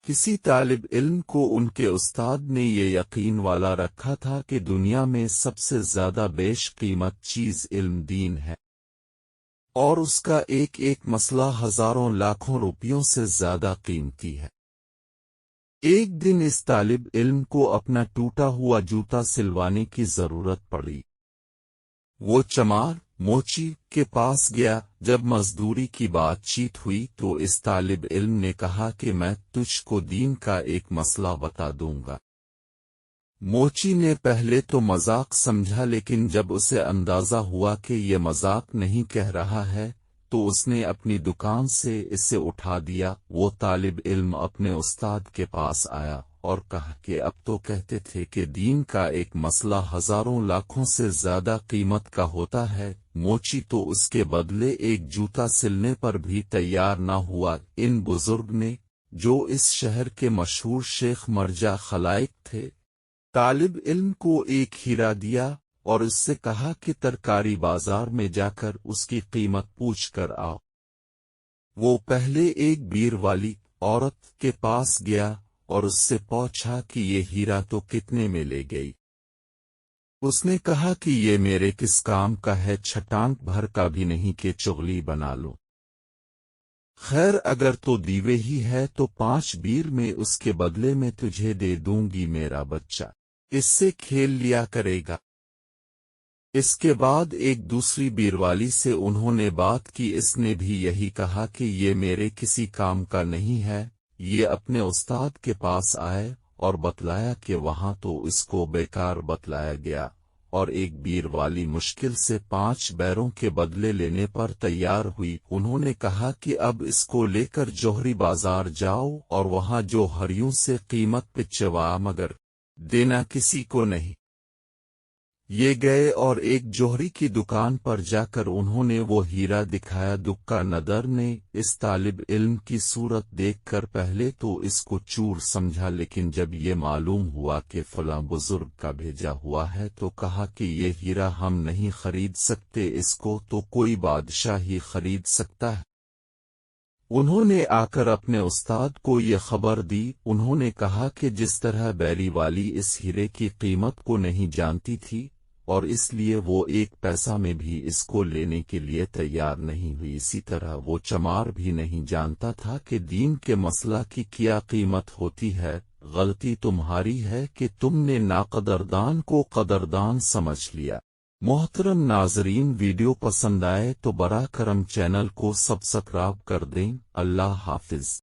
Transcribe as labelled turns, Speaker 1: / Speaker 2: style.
Speaker 1: کسی طالب علم کو ان کے استاد نے یہ یقین والا رکھا تھا کہ دنیا میں سب سے زیادہ بیش قیمت چیز علم دین ہے، اور اس کا ایک ایک مسئلہ ہزاروں لاکھوں روپیوں سے زیادہ قیمتی ہے۔ ایک دن اس طالب علم کو اپنا ٹوٹا ہوا جوتا سلوانے کی ضرورت پڑی۔ وہ چمار موچی کے پاس گیا۔ جب مزدوری کی بات چیت ہوئی تو اس طالب علم نے کہا کہ میں تجھ کو دین کا ایک مسئلہ بتا دوں گا۔ موچی نے پہلے تو مذاق سمجھا، لیکن جب اسے اندازہ ہوا کہ یہ مذاق نہیں کہہ رہا ہے تو اس نے اپنی دکان سے اسے اٹھا دیا۔ وہ طالب علم اپنے استاد کے پاس آیا اور کہا کہ اب تو کہتے تھے کہ دین کا ایک مسئلہ ہزاروں لاکھوں سے زیادہ قیمت کا ہوتا ہے۔ موچی تو اس کے بدلے ایک جوتا سلنے پر بھی تیار نہ ہوا۔ ان بزرگ نے، جو اس شہر کے مشہور شیخ مرجع خلائق تھے، طالب علم کو ایک ہیرا دیا اور اس سے کہا کہ ترکاری بازار میں جا کر اس کی قیمت پوچھ کر آؤ۔ وہ پہلے ایک بیر والی عورت کے پاس گیا اور اس سے پوچھا کہ یہ ہیرا تو کتنے میں لے گئی؟ اس نے کہا کہ یہ میرے کس کام کا ہے، چھٹانک بھر کا بھی نہیں کہ چغلی بنا لوں۔ خیر اگر تو دیوے ہی ہے تو 5 بیر میں اس کے بدلے میں تجھے دے دوں گی، میرا بچہ اس سے کھیل لیا کرے گا۔ اس کے بعد ایک دوسری بیروالی سے انہوں نے بات کی، اس نے بھی یہی کہا کہ یہ میرے کسی کام کا نہیں ہے۔ یہ اپنے استاد کے پاس آئے اور بتلایا کہ وہاں تو اس کو بیکار بتلایا گیا، اور ایک بیر والی مشکل سے 5 بیروں کے بدلے لینے پر تیار ہوئی۔ انہوں نے کہا کہ اب اس کو لے کر جوہری بازار جاؤ اور وہاں جوہریوں سے قیمت پچھوا، مگر دینا کسی کو نہیں۔ یہ گئے اور ایک جوہری کی دکان پر جا کر انہوں نے وہ ہیرا دکھایا۔ دکا ندر نے اس طالب علم کی صورت دیکھ کر پہلے تو اس کو چور سمجھا، لیکن جب یہ معلوم ہوا کہ فلاں بزرگ کا بھیجا ہوا ہے تو کہا کہ یہ ہیرا ہم نہیں خرید سکتے، اس کو تو کوئی بادشاہ ہی خرید سکتا ہے۔ انہوں نے آ کر اپنے استاد کو یہ خبر دی۔ انہوں نے کہا کہ جس طرح بیری والی اس ہیرے کی قیمت کو نہیں جانتی تھی اور اس لیے وہ 1 پیسہ میں بھی اس کو لینے کے لیے تیار نہیں ہوئی، اسی طرح وہ چمار بھی نہیں جانتا تھا کہ دین کے مسئلہ کی کیا قیمت ہوتی ہے۔ غلطی تمہاری ہے کہ تم نے ناقدردان کو قدردان سمجھ لیا۔ محترم ناظرین، ویڈیو پسند آئے تو براہ کرم چینل کو سبسکرائب کر دیں۔ اللہ حافظ۔